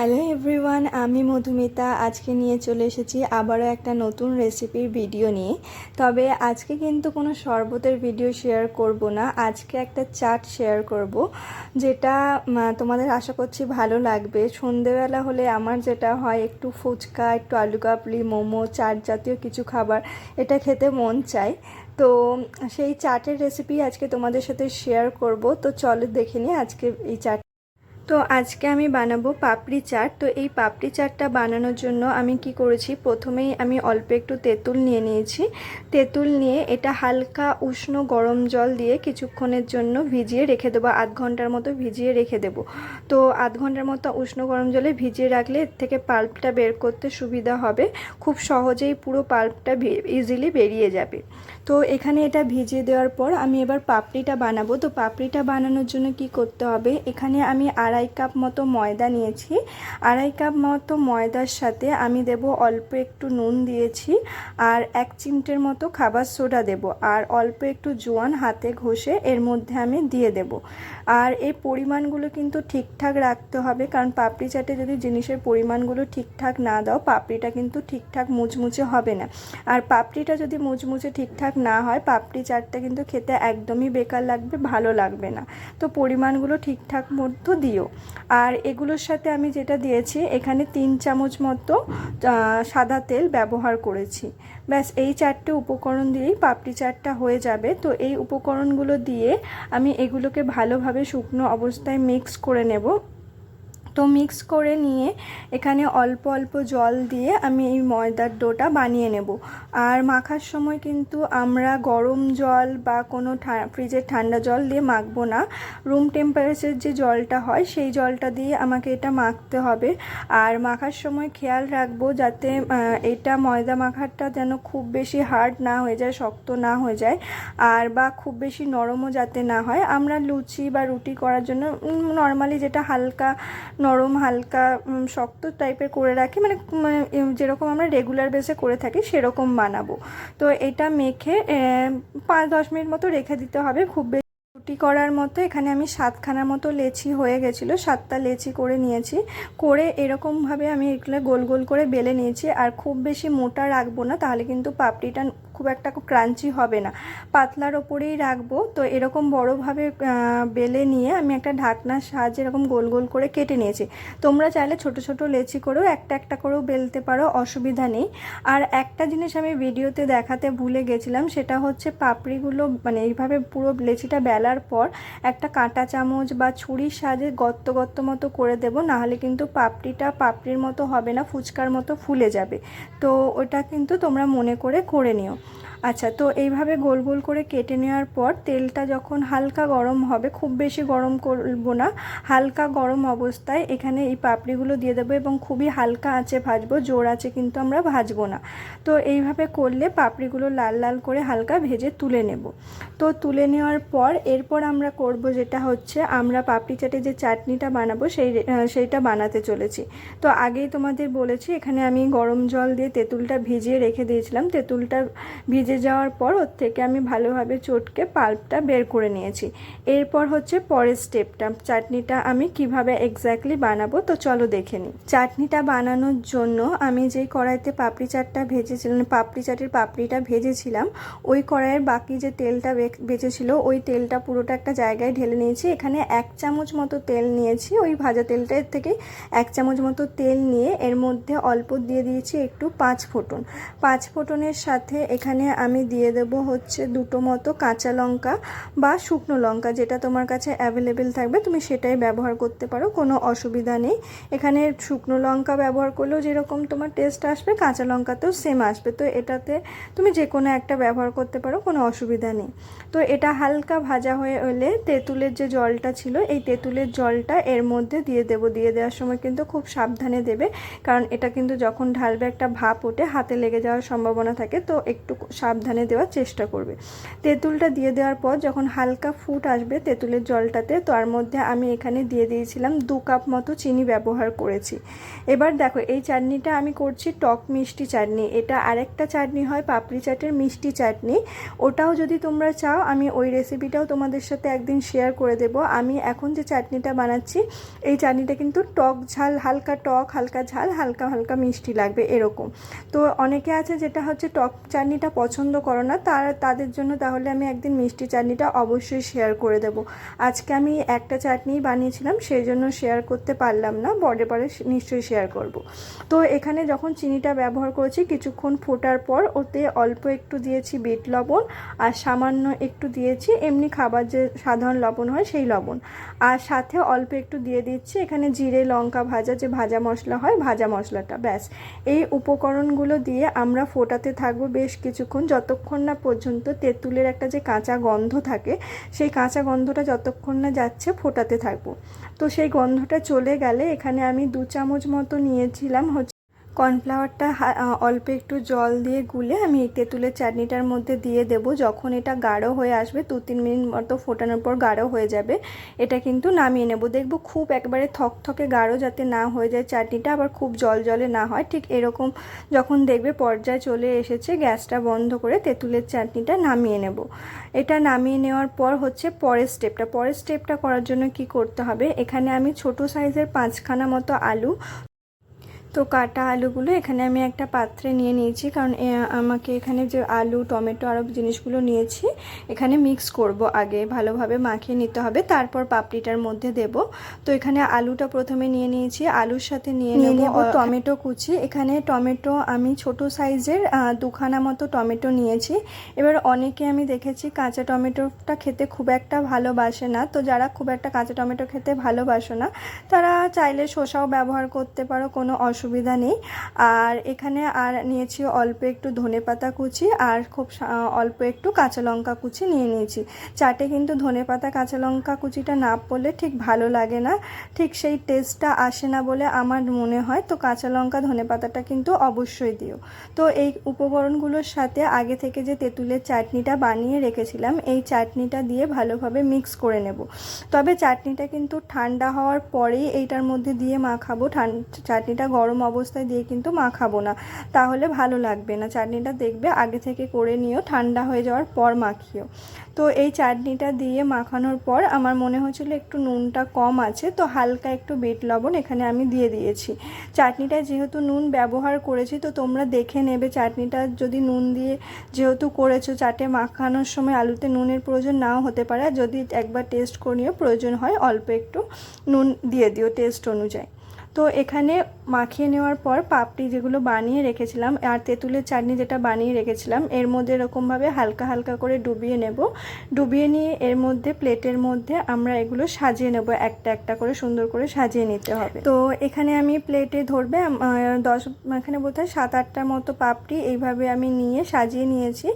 Hello everyone, আমি মধুমিতা আজকে নিয়ে চলে এসেছি আবারও একটা নতুন রেসিপির ভিডিও নিয়ে। তবে আজকে কিন্তু কোনো শরবতের ভিডিও শেয়ার করব না, আজকে একটা চাট শেয়ার করব, যেটা তোমাদের আশা করছি ভালো লাগবে। সন্ধেবেলা হলে আমার যেটা হয়, একটু ফুচকা, একটু আলু কাবলি, মোমো, চাট জাতীয় কিছু খাবার এটা খেতে মন চায়। তো সেই চাটের রেসিপি আজকে তোমাদের সাথে শেয়ার করব। তো চলো দেখে নিই আজকে এই চাট। তো আজকে আমি বানাবো পাপড়ি চাট। তো এই পাপড়ি চাটটা বানানোর জন্য আমি কি করেছি, প্রথমেই আমি অল্প একটু তেঁতুল নিয়ে নিয়েছি। তেঁতুল নিয়ে এটা হালকা উষ্ণ গরম জল দিয়ে কিছুক্ষণের জন্য ভিজিয়ে রেখে দেবো, আধ ঘন্টার মতো ভিজিয়ে রেখে দেবো। তো আধ ঘন্টার মতো উষ্ণ গরম জলে ভিজিয়ে রাখলে এর থেকে পাল্পটা বের করতে সুবিধা হবে, খুব সহজেই পুরো পাল্পটা ইজিলি বেরিয়ে যাবে। তো এখানে এটা ভিজিয়ে দেওয়ার পর আমি এবার পাপড়িটা বানাবো। তো পাপড়িটা বানানোর জন্য কি করতে হবে, এখানে আমি আড়াই কাপ মতো ময়দা নিয়েছি। আড়াই কাপ মতো ময়দার সাথে আমি দেব অল্প একটু নুন দিয়েছি, আর 1 চিমটের মতো খাবার সোডা দেব, আর অল্প একটু জোয়ান হাতে ঘষে এর মধ্যে আমি দিয়ে দেব। আর এই পরিমাণগুলো কিন্তু ঠিকঠাক রাখতে হবে, কারণ পাপড়ি চাটে যদি জিনিসের পরিমাণগুলো ঠিকঠাক না দাও, পাপড়িটা কিন্তু ঠিকঠাক মুচমুচে হবে না। আর পাপড়িটা যদি মুচমুচে ঠিকঠাক না হয়, পাপড়ি চাটটা কিন্তু খেতে একদমই বেকার লাগবে, ভালো লাগবে না। তো পরিমাণগুলো ঠিকঠাক মতো দিও। আর এগুলোর সাথে আমি যেটা দিয়েছি, এখানে 3 চামচ মতো সাদা তেল ব্যবহার করেছি। ব্যাস এই 4টে উপকরণ দিয়েই পাপড়ি চাটটা হয়ে যাবে। তো এই উপকরণগুলো দিয়ে আমি এগুলোকে ভালোভাবে শুকনো অবস্থায় মিক্স করে নেব। তো মিক্স করে নিয়ে এখানে অল্প অল্প জল দিয়ে আমি এই ময়দার ডোটা বানিয়ে নেব। আর মাখার সময় কিন্তু আমরা গরম জল বা কোনো ফ্রিজের ঠান্ডা জল দিয়ে মাখবো না, রুম টেম্পারেচার যে জলটা হয় সেই জলটা দিয়ে আমাকে এটা মাখতে হবে। আর মাখার সময় খেয়াল রাখবো যাতে এটা ময়দা মাখাটা যেন খুব বেশি হার্ড না হয়ে যায়, শক্ত না হয়ে যায়, আর বা খুব বেশি নরমও যাতে না হয়। আমরা লুচি বা রুটি করার জন্য নর্মালি যেটা হালকা নরম হালকা শক্ত টাইপের করে রাখি, মানে যেরকম আমরা রেগুলার বেসে করে থাকি সেরকম বানাবো। তো এটা মেখে 5-10 মিনিট মতো রেখে দিতে হবে। খুব বেশি রুটি করার মতো এখানে আমি 7খানা মতো লেচি হয়ে গেছিলো, 7টা লেচি করে নিয়েছি। করে এরকমভাবে আমি এগুলো গোল গোল করে বেলে নিয়েছি। আর খুব বেশি মোটা রাখবো না, তাহলে কিন্তু পাপড়িটা খুব একটা ক্রাঞ্চি হবে না, পাতলার ওপরেই রাখবো। তো এরকম বড়োভাবে বেলে নিয়ে আমি একটা ঢাকনার সাহায্যে এরকম গোল গোল করে কেটে নিয়েছি। তোমরা চাইলে ছোট ছোট লেচি করেও একটা একটা করেও বেলতে পারো, অসুবিধা নেই। আর একটা জিনিস আমি ভিডিওতে দেখাতে ভুলে গেছিলাম, সেটা হচ্ছে পাপড়িগুলো মানে এইভাবে পুরো লেচিটা বেলার পর একটা কাঁটা চামচ বা ছুরির সাহায্যে গর্ত গর্ত মতো করে দেব, নাহলে কিন্তু পাপড়িটা পাপড়ির মতো হবে না, ফুচকার মতো ফুলে যাবে। তো ওটা কিন্তু তোমরা মনে করে নিও। আচ্ছা, তো এইভাবে গোল গোল করে কেটে নেওয়ার পর তেলটা যখন হালকা গরম হবে, খুব বেশি গরম করবো না, হালকা গরম অবস্থায় এখানে এই পাপড়িগুলো দিয়ে দেবো এবং খুবই হালকা আঁচে ভাজবো, জোর আঁচে কিন্তু আমরা ভাজবো না। তো এইভাবে করলে পাপড়িগুলো লাল লাল করে হালকা ভেজে তুলে নেব। তো তুলে নেওয়ার পর এরপর আমরা করব যেটা হচ্ছে, আমরা পাপড়ি চাটে যে চাটনিটা বানাবো সেইটা বানাতে চলেছি। তো আগেই তোমাদের বলেছি, এখানে আমি গরম জল দিয়ে তেঁতুলটা ভিজিয়ে রেখে দিয়েছিলাম। তেঁতুলটা ভিজে যাওয়ার পর ওর থেকে আমি ভালোভাবে চটকে পাল্পটা বের করে নিয়েছি। এরপর হচ্ছে পরের স্টেপটা, চাটনিটা আমি কিভাবে এক্স্যাক্টলি বানাবো। তো চলো দেখে নিই। চাটনিটা বানানোর জন্য আমি যেই কড়াইতে পাপড়ি চাটটা ভেজেছিলাম, পাপড়ি চাটের পাপড়িটা ভেজেছিলাম, ওই কড়াইয়ের বাকি যে তেলটা বেঁচেছিল ওই তেলটা পুরোটা একটা জায়গায় ঢেলে নিয়েছি। এখানে 1 চামচ মতো তেল নিয়েছি, ওই ভাজা তেলটার থেকে 1 চামচ মতো তেল নিয়ে এর মধ্যে অল্প দিয়ে দিয়েছি একটু 5 ফোড়ন। 5 ফোড়নের সাথে এখানে আমি দিয়ে দেব হচ্ছে 2টো মতো কাঁচা লঙ্কা বা শুকনো লঙ্কা, যেটা তোমার কাছে অ্যাভেলেবেল থাকবে তুমি সেটাই ব্যবহার করতে পারো, কোনো অসুবিধা নেই। এখানে শুকনো লঙ্কা ব্যবহার করলেও যেরকম তোমার টেস্ট আসবে, কাঁচা লঙ্কাতেও সেম আসবে। তো এটাতে তুমি যে কোনো একটা ব্যবহার করতে পারো, কোনো অসুবিধা নেই। তো এটা হালকা ভাজা হয়ে এলে তেঁতুলের যে জলটা ছিল, এই তেঁতুলের জলটা এর মধ্যে দিয়ে দেব। দিয়ে দেওয়ার সময় কিন্তু খুব সাবধানে দেবে, কারণ এটা কিন্তু যখন ঢালবে একটা ভাপ ওঠে, হাতে লেগে যাওয়ার সম্ভাবনা থাকে। তো একটু সাবধানে দেওয়ার চেষ্টা করবে। তেঁতুলটা দিয়ে দেওয়ার পর যখন হালকা ফুট আসবে তেঁতুলের জলটাতে, তার মধ্যে আমি এখানে দিয়ে দিয়েছিলাম 2 কাপ মতো চিনি ব্যবহার করেছি। এবার দেখো এই চাটনিটা আমি করছি টক মিষ্টি চাটনি। এটা আরেকটা চাটনি হয় পাপড়ি চাটের মিষ্টি চাটনি, ওটাও যদি তোমরা চাও আমি ওই রেসিপিটাও তোমাদের সাথে একদিন শেয়ার করে দেব। আমি এখন যে চাটনিটা বানাচ্ছি এই চাটনিটা কিন্তু টক ঝাল, হালকা টক হালকা ঝাল হালকা হালকা মিষ্টি লাগবে এরকম। তো অনেকে আছে যেটা হচ্ছে টক চাটনিটা পছন্দ করো না, তাদের জন্য তাহলে আমি একদিন মিষ্টি চাটনিটা অবশ্যই শেয়ার করে দেব। আজকে আমি একটা চাটনি বানিয়েছিলাম সেই জন্য শেয়ার করতে পারলাম না, পরে পরে নিশ্চয়ই শেয়ার করব। তো এখানে যখন চিনিটা ব্যবহার করেছি কিছুক্ষণ ফোটার পর ওতে অল্প একটু দিয়েছি বিট লবণ আর সামান্য একটু দিয়েছি এমনি খাবার যে সাধারণ লবণ হয় সেই লবণ, আর সাথে অল্প একটু দিয়ে দিচ্ছি এখানে জিরে লঙ্কা ভাজা যে ভাজা মশলা হয় ভাজা মশলাটা। ব্যাস এই উপকরণগুলো দিয়ে আমরা ফোটাতে থাকবো বেশ কিছুক্ষণ, যতক্ষণ না পর্যন্ত তেঁতুলের একটা যে কাঁচা গন্ধ থাকে সেই কাঁচা গন্ধটা যতক্ষণ না যাচ্ছে ফোটাতে থাকবো। তো সেই গন্ধটা চলে গেলে এখানে আমি 2 চামচ মতো নিয়েছিলাম কর্নফ্লাওয়ারটা অল্প একটু জল দিয়ে গুলে আমি এই তেঁতুলের চাটনিটার মধ্যে দিয়ে দেব। যখন এটা গাঢ় হয়ে আসবে 2-3 মিনিট মতো ফোটানোর পর গাঢ় হয়ে যাবে, এটা কিন্তু নামিয়ে নেব। দেখব খুব একবারে থকথকে গাঢ় যাতে না হয়ে যায় চাটনিটা, আবার খুব জল জলে না হয়, ঠিক এরকম যখন দেখবে পর্যায়ে চলে এসেছে গ্যাসটা বন্ধ করে তেঁতুলের চাটনিটা নামিয়ে নেব। এটা নামিয়ে নেওয়ার পর হচ্ছে পরের স্টেপটা করার জন্য কি করতে হবে, এখানে আমি ছোট সাইজের 5খানা মতো আলু, তো কাটা আলুগুলো এখানে আমি একটা পাত্রে নিয়ে নিয়েছি, কারণ আমাকে এখানে যে আলু টমেটো আরও জিনিসগুলো নিয়েছি এখানে মিক্স করব, আগে ভালোভাবে মাখিয়ে নিতে হবে তারপর পাপড়িটার মধ্যে দেব। তো এখানে আলুটা প্রথমে নিয়ে নিয়েছি, আলুর সাথে নিয়ে নেব টমেটো কুচি। এখানে টমেটো আমি ছোট সাইজের 2খানা মতো টমেটো নিয়েছি। এবার অনেকে আমি দেখেছি কাঁচা টমেটোটা খেতে খুব একটা ভালোবাসে না, তো যারা খুব একটা কাঁচা টমেটো খেতে ভালোবাসো না তারা চাইলে শসাও ব্যবহার করতে পারো, কোনো অসুবিধা নেই। আর এখানে আর নিয়েছি অল্প একটু ধনেপাতা কুচি আর খুব অল্প একটু কাঁচা লঙ্কা কুচি নিয়ে নিয়েছি। চাটে কিন্তু ধনেপাতা কাঁচা লঙ্কা কুচিটা না পড়লে ঠিক ভালো লাগে না, ঠিক সেই টেস্টটা আসে না বলে আমার মনে হয়। তো কাঁচা লঙ্কা ধনেপাতাটা কিন্তু অবশ্যই দিও। তো এই উপকরণগুলোর সাথে আগে থেকে যে তেঁতুলের চাটনিটা বানিয়ে রেখেছিলাম এই চাটনিটা দিয়ে ভালোভাবে মিক্স করে নেব। তবে চাটনিটা কিন্তু ঠান্ডা হওয়ার পরেই এইটার মধ্যে দিয়ে মাখাবো, চাটনিটা গরম অবস্থায় দিয়ে কিন্তু মাখাবো না, তাহলে ভালো লাগবে না। চাটনিটা দেখবে আগে থেকে করে নিও, ঠান্ডা হয়ে যাওয়ার পর মাখিও। তো এই চাটনিটা দিয়ে মাখানোর পর আমার মনে হচ্ছিল একটু নুনটা কম আছে, তো হালকা একটু বিট লবণ এখানে আমি দিয়ে দিয়েছি। চাটনিটা যেহেতু নুন ব্যবহার করেছি তো তোমরা দেখে নেবে, চাটনিটা যদি নুন দিয়ে যেহেতু করেছো চাটে মাখানোর সময় আলুতে নুনের প্রয়োজন নাও হতে পারে, যদি একবার টেস্ট করে নিও প্রয়োজন হয় অল্প একটু নুন দিয়ে দিও টেস্ট অনুযায়ী। তো এখানে মাখিয়ে নেওয়ার পর পাপড়ি যেগুলো বানিয়ে রেখেছিলাম আর তেঁতুলের চাটনি যেটা বানিয়ে রেখেছিলাম এর মধ্যে এরকমভাবে হালকা হালকা করে ডুবিয়ে নেব। ডুবিয়ে নিয়ে এর মধ্যে প্লেটের মধ্যে আমরা এগুলো সাজিয়ে নেব, একটা একটা করে সুন্দর করে সাজিয়ে নিতে হবে। তো এখানে আমি প্লেটে ধরবে 10 এখানে বোধহয় 7-8টার মতো পাপড়ি এইভাবে আমি নিয়ে সাজিয়ে নিয়েছি।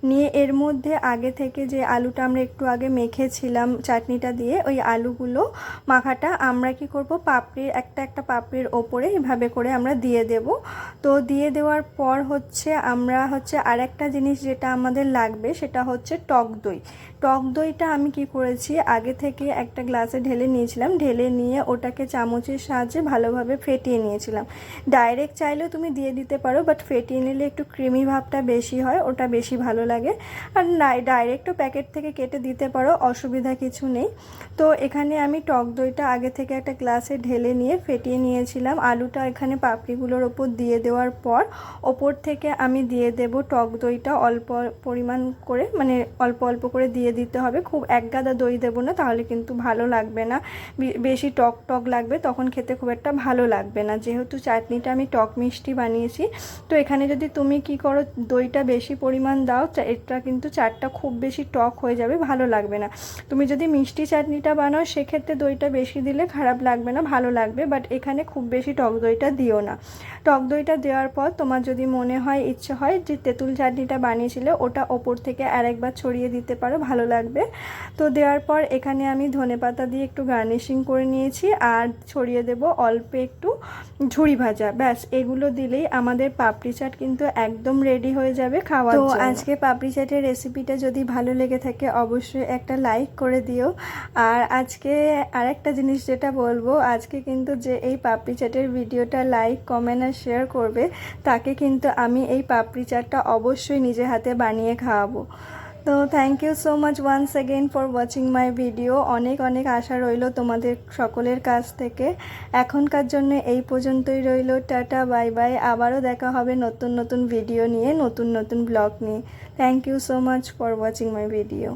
নিয়ে এর মধ্যে আগে থেকে যে আলুটা আমরা একটু আগে মেখেছিলাম চাটনিটা দিয়ে, ওই আলুগুলো মাখাটা আমরা কি করব পাপড়ির একটা পাপড়ির ওপরে এভাবে করে আমরা দিয়ে দেব। তো দিয়ে দেওয়ার পর হচ্ছে আমরা আরেকটা জিনিস যেটা আমাদের লাগবে সেটা হচ্ছে টক দই। টক দইটা আমি কি করেছি আগে থেকে একটা গ্লাসে ঢেলে নিয়েছিলাম, ঢেলে নিয়ে ওটাকে চামচের সাহায্যে ভালোভাবে ফেটিয়ে নিয়েছিলাম। ডাইরেক্ট চাইলেও তুমি দিয়ে দিতে পারো, বাট ফেটিয়ে নিলে একটু ক্রিমি ভাবটা বেশি হয়, ওটা বেশি ভালো লাগে। আর ডাইরেক্টও প্যাকেট থেকে কেটে দিতে পারো, অসুবিধা কিছু নেই। তো এখানে আমি টক দইটা আগে থেকে একটা গ্লাসে ঢেলে নিয়ে ফেটিয়ে নিয়েছিলাম। আলুটা এখানে পাপড়িগুলোর ওপর দিয়ে দেওয়ার পর ওপর থেকে আমি দিয়ে দেব টক দইটা অল্প পরিমাণ করে, মানে অল্প অল্প করে দিয়ে দিতে হবে, খুব এক গাদা দই দেবো না, তাহলে কিন্তু ভালো লাগবে না। বেশি টক টক লাগবে তখন খেতে খুব একটা ভালো লাগবে না, যেহেতু চাটনিটা আমি টক মিষ্টি বানিয়েছি। তো এখানে যদি তুমি কি করো দইটা বেশি পরিমাণ দাও এটা কিন্তু চাটটা খুব বেশি টক হয়ে যাবে, ভালো লাগবে না। তুমি যদি মিষ্টি চাটনিটা বানাও সেক্ষেত্রে দইটা বেশি দিলে খারাপ লাগবে না, ভালো লাগবে, বাট এখানে খুব বেশি টক দইটা দিও না। টক দইটা দেওয়ার পর তোমার যদি মনে হয় ইচ্ছে হয় যে তেঁতুল চাটনিটা বানিয়েছিলে ওটা ওপর থেকে আরেকবার ছড়িয়ে দিতে পারো, ভালো ভালো লাগবে। তো দেওয়ার পর এখানে আমি ধনেপাতা দিয়ে একটু গার্নিশিং করে নিয়েছি আর ছড়িয়ে দেব অল্প একটু ঝুরি ভাজা। ব্যাস এগুলো দিলেই আমাদের পাপড়ি চাট কিন্তু একদম রেডি হয়ে যাবে খাওয়ার জন্য। তো আজকে পাপড়ি চাটের রেসিপিটা যদি ভালো লেগে থাকে অবশ্যই একটা লাইক করে দিও। আর আজকে আরেকটা জিনিস যেটা বলবো, আজকে কিন্তু যে এই পাপড়ি চাটের ভিডিওটা লাইক কমেন্ট আর শেয়ার করবে তাকে কিন্তু আমি এই পাপড়ি চাটটা অবশ্যই নিজে হাতে বানিয়ে খাওয়াবো। তো thank you so much once again for watching my video. অনেক অনেক আশা রইল তোমাদের সকলের কাছ থেকে। এখনকার জন্য এই পর্যন্তই রইল। Tata bye bye. আবারও দেখা হবে নতুন নতুন ভিডিও নিয়ে, নতুন নতুন ব্লগ নিয়ে। Thank you so much for watching my video.